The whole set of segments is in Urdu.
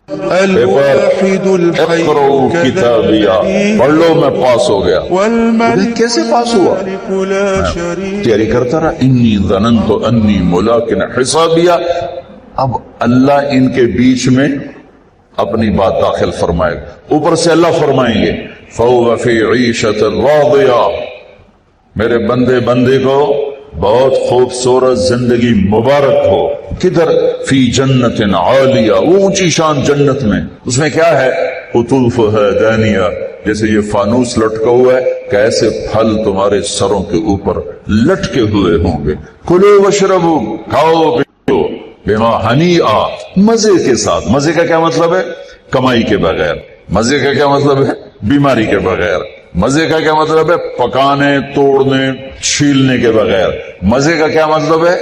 اقرؤ کتابیہ، پڑھ لو میں پاس ہو گیا۔ کیسے پاس ہوا؟ تیاری کرتا رہا، انی ظننت انی ملاق حسابیہ۔ اب اللہ ان کے بیچ میں اپنی بات داخل فرمائے گا، اوپر سے اللہ فرمائیں گے فَهُوَ فِي عِيشَةٍ رَاضِيَةٍ، میرے بندے کو بہت خوبصورت زندگی مبارک ہو۔ کدھر؟ فی جنت عالیہ، وہ اونچی شان جنت میں، اس میں کیا ہے؟ قطوفها دانیہ، جیسے یہ فانوس لٹکا ہوا ہے کہ ایسے پھل تمہارے سروں کے اوپر لٹکے ہوئے ہوں گے۔ کلوا واشربوا، کھاؤ پیو، بما ہنیئا، مزے کے ساتھ۔ مزے کا کیا مطلب ہے؟ کمائی کے بغیر۔ مزے کا کیا مطلب ہے؟ بیماری کے بغیر۔ مزے کا کیا مطلب ہے؟ پکانے، توڑنے، چھیلنے کے بغیر۔ مزے کا کیا مطلب ہے؟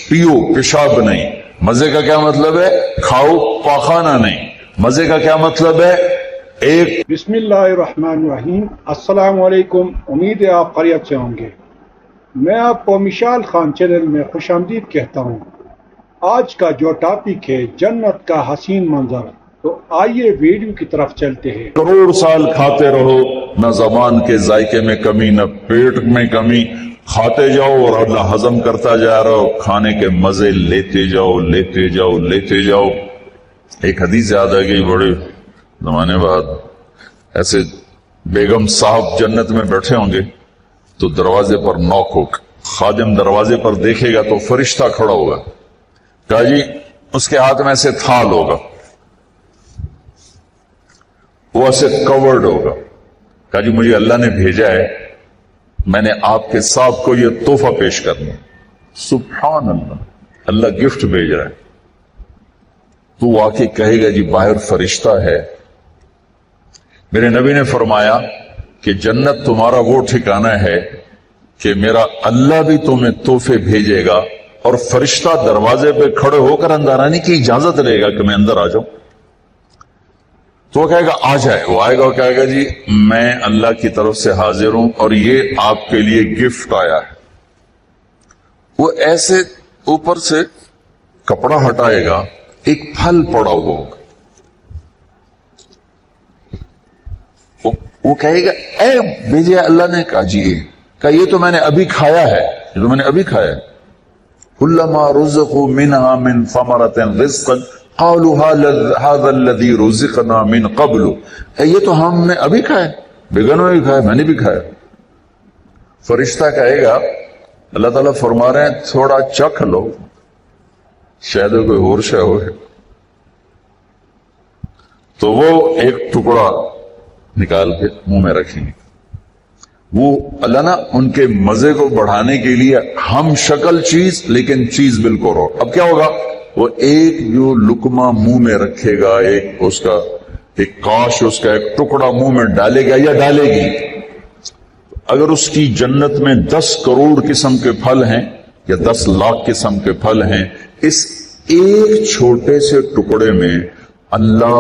پیو، پیشاب نہیں۔ مزے کا کیا مطلب ہے؟ کھاؤ، پاخانہ نہیں۔ مزے کا کیا مطلب ہے؟ ایک بسم اللہ الرحمن الرحیم۔ السلام علیکم، امید ہے آپ خیریت سے ہوں گے۔ میں آپ کو مشال خان چینل میں خوش آمدید کہتا ہوں۔ آج کا جو ٹاپک ہے جنت کا حسین منظر، تو آئیے ویڈیو کی طرف چلتے ہیں۔ کروڑ سال کھاتے رہو، نہ زبان کے ذائقے میں کمی، نہ پیٹ میں کمی، کھاتے جاؤ اور اللہ ہضم کرتا جا رہا ہو، کھانے کے مزے لیتے جاؤ لیتے جاؤ لیتے جاؤ۔ ایک حدیث یاد آ گئی بڑے زمانے بعد، ایسے بیگم صاحب جنت میں بیٹھے ہوں گے تو دروازے پر نوک ہو، خادم دروازے پر دیکھے گا تو فرشتہ کھڑا ہوگا، کہا جی اس کے ہاتھ میں ایسے تھال ہوگا، وہ ایسے کورڈ ہوگا، کہا جی مجھے اللہ نے بھیجا ہے، میں نے آپ کے صاحب کو یہ تحفہ پیش کرنا۔ سبحان اللہ، اللہ گفٹ بھیج رہا ہے۔ تو وہ آ کے کہے گا جی باہر فرشتہ ہے۔ میرے نبی نے فرمایا کہ جنت تمہارا وہ ٹھکانہ ہے کہ میرا اللہ بھی تمہیں تحفے بھیجے گا اور فرشتہ دروازے پہ کھڑے ہو کر اندر آنے کی اجازت لے گا کہ میں اندر آ جاؤں۔ تو وہ کہے گا آ جائے، وہ آئے گا اور کہے گا جی میں اللہ کی طرف سے حاضر ہوں اور یہ آپ کے لیے گفٹ آیا ہے۔ وہ ایسے اوپر سے کپڑا ہٹائے گا، ایک پھل پڑا ہوا ہوگا، وہ کہے گا اے بھیجے اللہ نے، کہا جی کہا یہ تو میں نے ابھی کھایا ہے، یہ تو میں نے ابھی کھایا ہے۔ کلما رزقوا منها من ثمرة رزقا قالوا هذا الذي رزقنا من قبل، یہ تو ہم نے ابھی کھایا، بیگنوں نے بھی کھایا، میں نے بھی کھایا۔ فرشتہ کہے گا اللہ تعالیٰ فرما رہے ہیں تھوڑا چکھ لو، شاید کوئی اور شے ہو۔ تو وہ ایک ٹکڑا نکال کے منہ میں رکھیں گے۔ وہ اللہ نا ان کے مزے کو بڑھانے کے لیے ہم شکل چیز لیکن چیز بالکل اور۔ اب کیا ہوگا؟ وہ ایک جو لقمہ منہ میں رکھے گا، ایک اس کا ایک کاش، اس کا ایک ٹکڑا منہ میں ڈالے گا یا ڈالے گی، اگر اس کی جنت میں 10 کروڑ قسم کے پھل ہیں یا 10 لاکھ قسم کے پھل ہیں، اس ایک چھوٹے سے ٹکڑے میں اللہ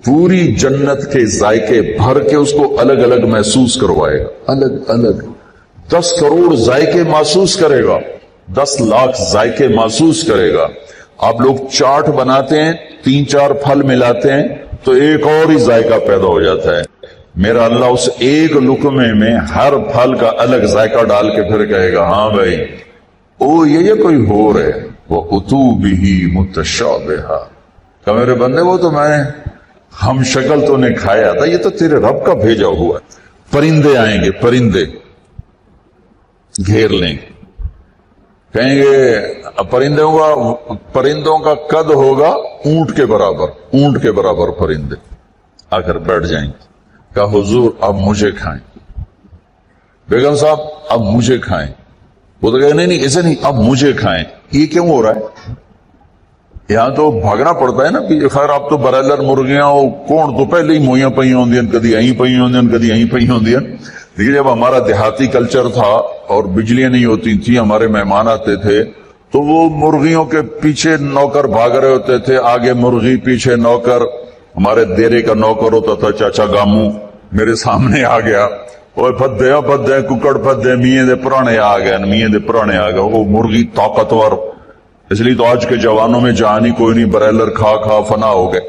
پوری جنت کے ذائقے بھر کے اس کو الگ الگ محسوس کروائے گا، الگ الگ 10 کروڑ ذائقے محسوس کرے گا، 10 لاکھ ذائقے محسوس کرے گا۔ آپ لوگ چاٹ بناتے ہیں، 3-4 پھل ملاتے ہیں تو ایک اور ہی ذائقہ پیدا ہو جاتا ہے۔ میرا اللہ اس ایک لقمے میں ہر پھل کا الگ ذائقہ ڈال کے پھر کہے گا ہاں بھائی او یہ کوئی ہو رہے وَأُتُوا بِهِ مُتَشَابِهًا، کہ میرے بندے وہ تو میں ہم شکل تو نے کھایا تھا، یہ تو تیرے رب کا بھیجا ہوا ہے۔ پرندے آئیں گے، پرندے گھیر لیں گے، کہیں گے پرندوں کا قد ہوگا اونٹ کے برابر، اونٹ کے برابر پرندے آ کر بیٹھ جائیں گے، کہا حضور اب مجھے کھائیں، بیگم صاحب اب مجھے کھائیں۔ وہ تو کہے نہیں ایسے نہیں، اب مجھے کھائیں۔ یہ کیوں ہو رہا ہے؟ یہاں تو بھاگنا پڑتا ہے نا، خیر آپ تو برائلر مرغیاں ہو، کون تو پہلے ہی موئیاں پئی ہوندی ہیں، کدی اہیں پئی ہوندی ہیں، کدی اہیں پئی ہوندی ہیں۔ لیکن جب ہمارا دیہاتی کلچر تھا اور بجلیاں نہیں ہوتی تھی، ہمارے مہمان آتے تھے تو وہ مرغیوں کے پیچھے نوکر بھاگ رہے ہوتے تھے، آگے مرغی پیچھے نوکر۔ ہمارے دیرے کا نوکر ہوتا تھا چاچا گامو، میرے سامنے آ گیا، اوے پھدے ککڑ پھدے، میاں دے پرانے آ گئے، میاں دے پرانے آ گئے۔ وہ مرغی طاقتور، اس لیے تو آج کے جوانوں میں جہانی کوئی نہیں، برائلر کھا کھا فنا ہو گئے۔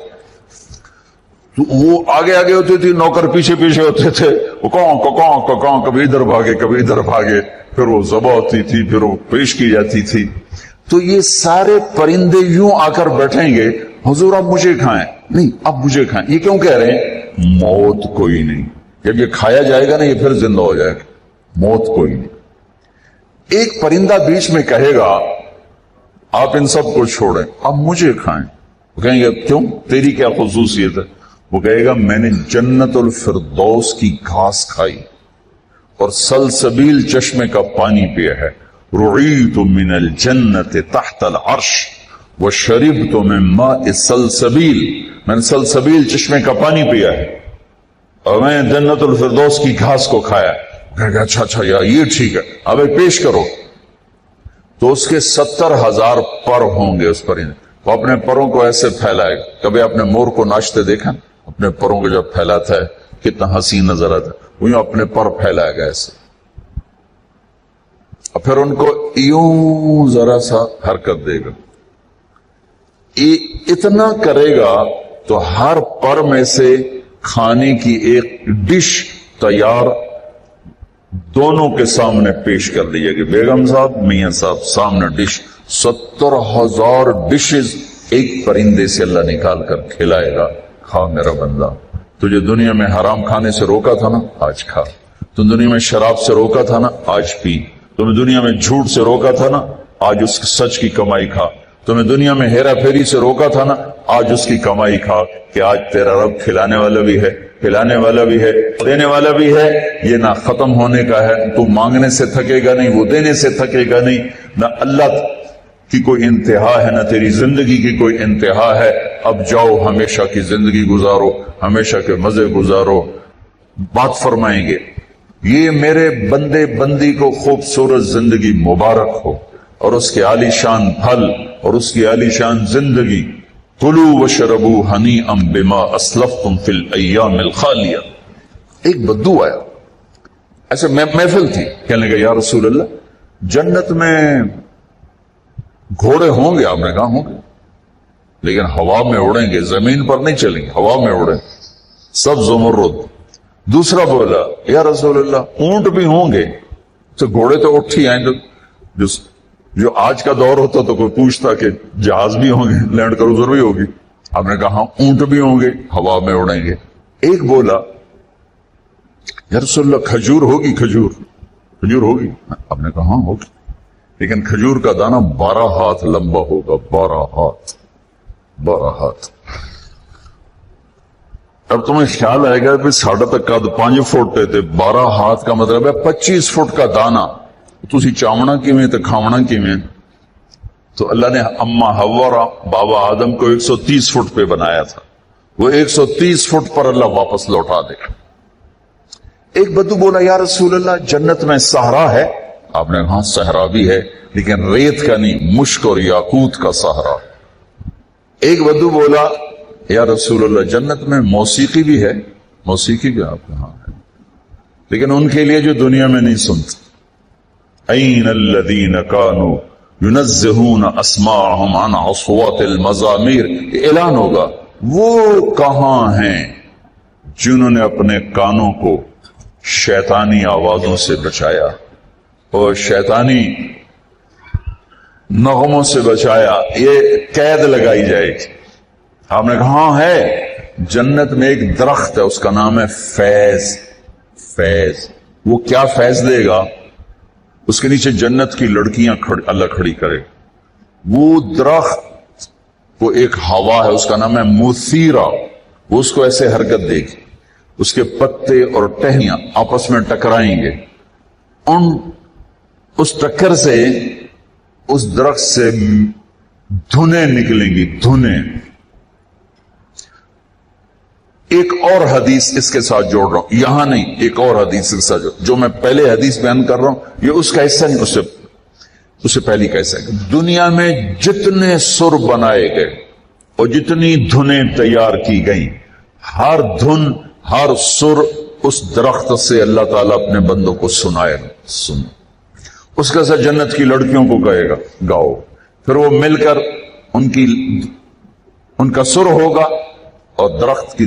تو وہ آگے آگے ہوتی تھی، نوکر پیچھے پیچھے ہوتے تھے، وہ کون کبھی ادھر بھاگے کبھی ادھر بھاگے، پھر وہ ذبح ہوتی تھی، پھر وہ پیش کی جاتی تھی۔ تو یہ سارے پرندے یوں آ کر بیٹھیں گے، حضور اب مجھے کھائیں، نہیں اب مجھے کھائیں۔ یہ کیوں کہہ رہے ہیں؟ موت کوئی نہیں، جب یہ کھایا جائے گا نا یہ پھر زندہ ہو جائے گا، موت کوئی نہیں۔ ایک پرندہ بیچ میں کہے گا آپ ان سب کو چھوڑیں، اب مجھے کھائیں۔ وہ کہیں گے کیوں، تیری کیا خصوصیت ہے؟ وہ کہے گا میں نے جنت الفردوس کی گھاس کھائی اور سلسبیل چشمے کا پانی پیا ہے، رعیت من الجنت تحت العرش وشربت من ماء سلسبیل، میں نے سلسبیل چشمے کا پانی پیا ہے اور میں نے جنت الفردوس کی گھاس کو کھایا ہے۔ کہے گا اچھا یار یہ ٹھیک ہے، اب پیش کرو۔ تو اس کے 70,000 پر ہوں گے اس پرندے، وہ اپنے پروں کو ایسے پھیلائے گا۔ کبھی آپ نے مور کو ناچتے دیکھا؟ اپنے پروں کو جب پھیلاتا ہے کتنا حسین نظر آتا ہے، وہ یوں اپنے پر پھیلائے گا ایسے، اور پھر ان کو یوں ذرا سا حرکت دے گا، اتنا کرے گا تو ہر پر میں سے کھانے کی ایک ڈش تیار دونوں کے سامنے پیش کر دی جائے گی۔ بیگم صاحب، میاں صاحب، سامنے ڈش، 70,000 ڈشز ایک پرندے سے اللہ نکال کر کھلائے گا۔ کھا میرا بندہ، تجھے دنیا میں حرام کھانے سے روکا تھا نا، آج کھا۔ تم دنیا میں شراب سے روکا تھا نا، آج پی۔ تمہیں دنیا میں جھوٹ سے روکا تھا نا، آج اس سچ کی کمائی کھا۔ تمہیں دنیا میں ہیرا پھیری سے روکا تھا نا، آج اس کی کمائی کھا، کہ آج تیرا رب کھلانے والا بھی ہے، پلانے والا بھی ہے، دینے والا بھی ہے۔ یہ نہ ختم ہونے کا ہے، تو مانگنے سے تھکے گا نہیں، وہ دینے سے تھکے گا نہیں، نہ اللہ کی کوئی انتہا ہے، نہ تیری زندگی کی کوئی انتہا ہے۔ اب جاؤ ہمیشہ کی زندگی گزارو، ہمیشہ کے مزے گزارو۔ بات فرمائیں گے یہ میرے بندے بندی کو خوبصورت زندگی مبارک ہو، اور اس کے عالی شان پھل اور اس کی عالی شان زندگی۔ کلوا واشربوا ہنیئا بما اسلفتم فی الایام الخالیہ۔ ایک بدو آیا، ایسے محفل تھی، کہنے لگا یا رسول اللہ جنت میں گھوڑے ہوں گے؟ آپ نے کہا ہوں گے، لیکن ہوا میں اڑیں گے، زمین پر نہیں چلیں گے، ہوا میں اڑیں، سب زمرد۔ دوسرا بولا یا رسول اللہ اونٹ بھی ہوں گے؟ تو گھوڑے تو اٹھ ہی آئیں، جو آج کا دور ہوتا تو کوئی پوچھتا کہ جہاز بھی ہوں گے، لینڈ کروزر بھی ہوگی؟ آپ نے کہا اونٹ بھی ہوں گے، ہوا میں اڑیں گے۔ ایک بولا یا رسول اللہ کھجور ہوگی؟ کھجور ہوگی؟ آپ نے کہا ہوگی، لیکن کھجور کا دانہ 12 ہاتھ لمبا ہوگا، 12 ہاتھ۔ اب تمہیں خیال آئے گا کہ ساڑھا تک کا 5 فٹ تے 12 ہاتھ کا مطلب ہے 25 فٹ کا دانہ، تسی چاونا کیویں تے کھاونا کیویں؟ تو اللہ نے اما حوا بابا آدم کو 130 فٹ پہ بنایا تھا، وہ 130 فٹ پر اللہ واپس لوٹا دے گا۔ ایک بدو بولا یا رسول اللہ جنت میں صحرا ہے؟ آپ نے کہا صحرا بھی ہے، لیکن ریت کا نہیں، مشک اور یاقوت کا صحرا۔ ایک بدو بولا یا رسول اللہ جنت میں موسیقی بھی ہے؟ موسیقی بھی آپ کہاں ہے، لیکن ان کے لیے جو دنیا میں نہیں سنتے۔ این الذین کانوا ینزہون اسماعہم عن اصوات المزامیر، اعلان ہوگا وہ کہاں ہیں جنہوں نے اپنے کانوں کو شیطانی آوازوں سے بچایا اور شیطانی نغموں سے بچایا، یہ قید لگائی جائے گی۔ آپ نے کہا ہاں ہے، جنت میں ایک درخت ہے، اس کا نام ہے فیض۔ وہ کیا فیض دے گا؟ اس کے نیچے جنت کی لڑکیاں اللہ کھڑی کرے۔ وہ درخت وہ ایک ہوا ہے، اس کا نام ہے مثیرہ، وہ اس کو ایسے حرکت دے گی، اس کے پتے اور ٹہنیاں آپس میں ٹکرائیں گے، اس ٹکر سے اس درخت سے دھنیں نکلیں گی، دھنیں۔ ایک اور حدیث اس کے ساتھ جوڑ رہا ہوں، یہاں نہیں، ایک اور حدیث کے ساتھ جو میں پہلے حدیث بیان کر رہا ہوں یہ اس کا حصہ نہیں، اس سے پہلی کا حصہ ہے۔ دنیا میں جتنے سر بنائے گئے اور جتنی دھنیں تیار کی گئیں، ہر دھن ہر سر اس درخت سے اللہ تعالیٰ اپنے بندوں کو سنائے گا، سن اس کا ساتھ جنت کی لڑکیوں کو کہے گا گاؤ، پھر وہ مل کر ان کا سر ہوگا اور درخت کی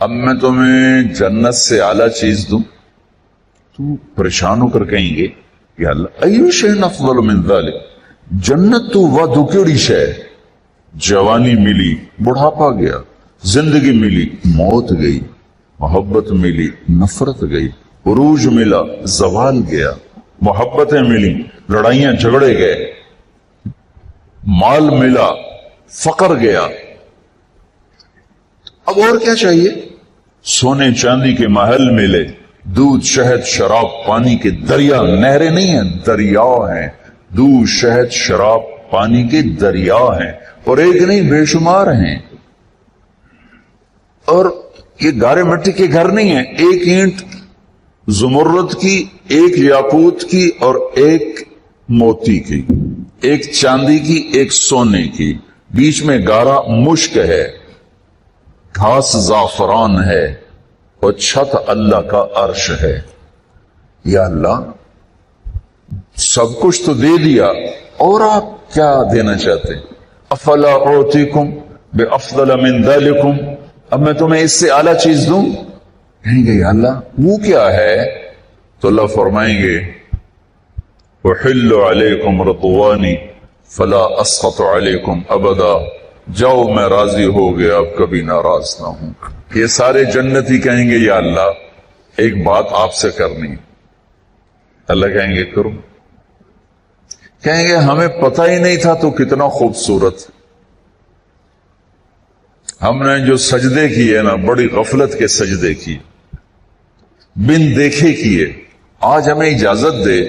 اب میں تمہیں جنت سے اعلیٰ چیز دوں، تو پریشان ہو کر کہیں گے یا اللہ ایو شیء افضل من ذلک، جنت تو ودو کیڑی شے، جوانی ملی بڑھاپا گیا، زندگی ملی موت گئی، محبت ملی نفرت گئی، عروج ملا زوال گیا، محبتیں ملی لڑائیاں جھگڑے گئے، مال ملا فقر گیا، اب اور کیا چاہیے؟ سونے چاندی کے محل ملے، دودھ شہد شراب پانی کے دریا، نہریں نہیں ہیں دریا ہیں، دودھ شہد شراب پانی کے دریا ہیں، اور ایک نہیں بے شمار ہیں، اور یہ گارے مٹی کے گھر نہیں ہیں، ایک اینٹ زمرد کی، ایک یاقوت کی اور ایک موتی کی، ایک چاندی کی ایک سونے کی، بیچ میں گارا مشک ہے، گھاس زعفران ہے، اور چھت اللہ کا عرش ہے۔ یا اللہ سب کچھ تو دے دیا، اور آپ کیا دینا چاہتے ہیں؟ افلا اعطیکم بافضل من ذلکم، اب میں تمہیں اس سے اعلیٰ چیز دوں؟ کہیں گے یا اللہ وہ کیا ہے؟ تو اللہ فرمائیں گے احل علیکم رضوانی فلا اسخط علیکم ابدا، جاؤ میں راضی ہو گیا اب کبھی ناراض نہ ہوں۔ یہ سارے جنتی کہیں گے یا اللہ ایک بات آپ سے کرنی، اللہ کہیں گے کرو، کہیں گے ہمیں پتہ ہی نہیں تھا تو کتنا خوبصورت، ہم نے جو سجدے کیے نا بڑی غفلت کے سجدے کیے، بن دیکھے کیے، آج ہمیں اجازت دے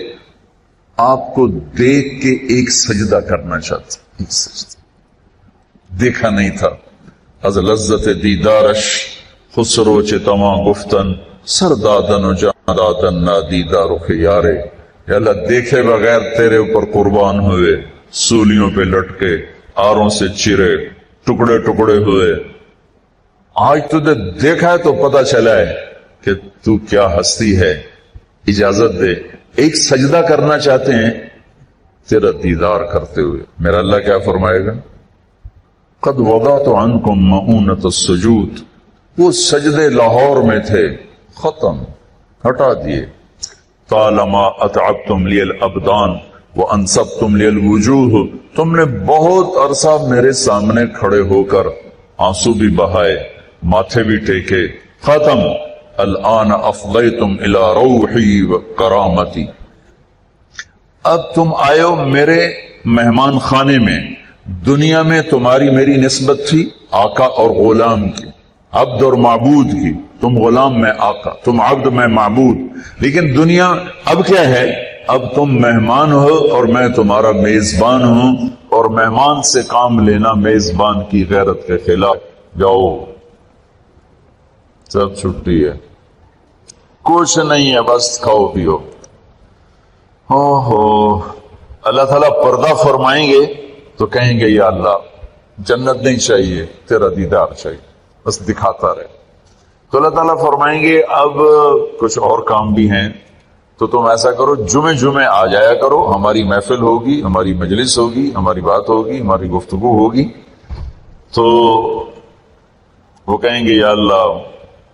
آپ کو دیکھ کے ایک سجدہ کرنا چاہتے، ایک سجدہ دیکھا نہیں تھا، از لذت دیدارش خسرو چتما گفتن سردادن و جاندادن نادیدار و خیارے، یا اللہ دیکھے بغیر تیرے اوپر قربان ہوئے، سولیوں پہ لٹکے، آروں سے چرے، ٹکڑے ٹکڑے ہوئے، آج تجھے دیکھا ہے تو پتہ چلا ہے کہ تو کیا ہستی ہے، اجازت دے ایک سجدہ کرنا چاہتے ہیں تیرا دیدار کرتے ہوئے۔ میرا اللہ کیا فرمائے گا؟ قد وضعت عنکم مؤونۃ السجود، وہ سجدے لاہور میں تھے ختم، ہٹا دیے، طالما اتعبتم لی الابدان وانصبتم لی الوجوہ، تم نے بہت عرصہ میرے سامنے کھڑے ہو کر آنسو بھی بہائے، ماتھے بھی ٹیکے، ختم، الآن افضیتم الی روحی و کرامتی، اب تم آئے ہو میرے مہمان خانے میں، دنیا میں تمہاری میری نسبت تھی آقا اور غلام کی، عبد اور معبود کی، تم غلام میں آقا، تم عبد میں معبود، لیکن دنیا اب کیا ہے؟ اب تم مہمان ہو اور میں تمہارا میزبان ہوں، اور مہمان سے کام لینا میزبان کی غیرت کے خلاف، جاؤ سب چھٹی ہے، کچھ نہیں ہے، بس کھاؤ پیو۔ اللہ تعالیٰ پردہ فرمائیں گے تو کہیں گے یا اللہ جنت نہیں چاہیے، تیرا دیدار چاہیے، بس دکھاتا رہے۔ تو اللہ تعالیٰ فرمائیں گے اب کچھ اور کام بھی ہیں، تو تم ایسا کرو جمعے جمعے آ جایا کرو، ہماری محفل ہوگی، ہماری مجلس ہوگی، ہماری بات ہوگی، ہماری گفتگو ہوگی۔ تو وہ کہیں گے یا اللہ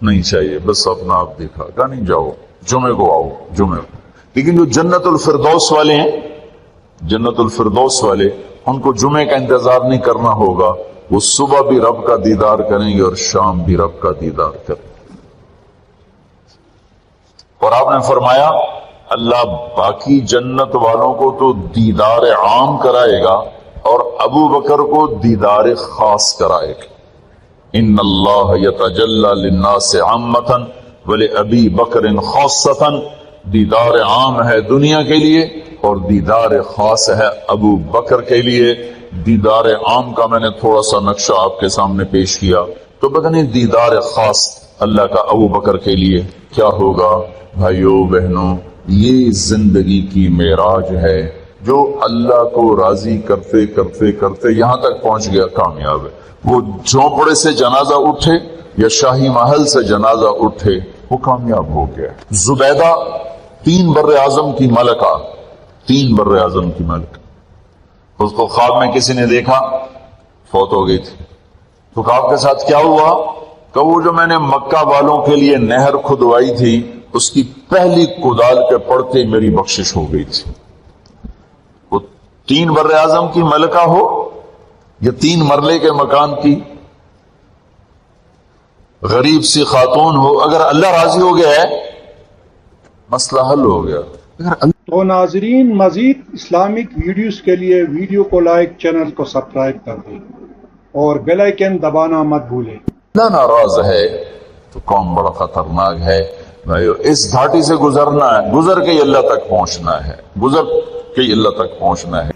نہیں چاہیے، بس اپنا آپ دیکھا گا، نہیں جاؤ جمعے کو آؤ، جمعے کو۔ لیکن جو جنت الفردوس والے ہیں، جنت الفردوس والے، ان کو جمعے کا انتظار نہیں کرنا ہوگا، وہ صبح بھی رب کا دیدار کریں گے اور شام بھی رب کا دیدار کریں گے۔ اور آپ نے فرمایا اللہ باقی جنت والوں کو تو دیدار عام کرائے گا اور ابو بکر کو دیدار خاص کرائے گا۔ ان اللہ یتجلی للناس عامۃ ولابی بکر خاصۃ، دیدار عام ہے دنیا کے لیے اور دیدار خاص ہے ابو بکر کے لیے۔ دیدار عام کا میں نے تھوڑا سا نقشہ آپ کے سامنے پیش کیا، تو پتہ نہیں دیدار خاص اللہ کا ابو بکر کے لیے کیا ہوگا۔ بھائیو بہنوں، یہ زندگی کی معراج ہے، جو اللہ کو راضی کرتے کرتے کرتے یہاں تک پہنچ گیا کامیاب ہے۔ وہ جھونپڑے سے جنازہ اٹھے یا شاہی محل سے جنازہ اٹھے، وہ کامیاب ہو گیا۔ زبیدہ 3 بر اعظم کی ملکہ، 3 بر اعظم کی ملکہ، اس کو خواب میں کسی نے دیکھا، فوت ہو گئی تھی۔ تو خواب کے ساتھ کیا ہوا؟ کہ وہ جو میں نے مکہ والوں کے لیے نہر کھدوائی تھی اس کی پہلی کدال کے پڑتے میری بخشش ہو گئی تھی. وہ 3 بر اعظم کی ملکہ ہو یا 3 مرلے کے مکان کی غریب سی خاتون ہو، اگر اللہ راضی ہو گیا ہے مسئلہ حل ہو گیا. تو ناظرین مزید اسلامک ویڈیوز کے لیے ویڈیو کو لائک، چینل کو سبسکرائب کر دیں اور بیل آئیکن دبانا مت بھولیں. اللہ ناراض ہے تو قوم بڑا خطرناک ہے. اس گھاٹی سے گزرنا ہے، گزر کے ہی اللہ تک پہنچنا ہے، گزر کے ہی اللہ تک پہنچنا ہے.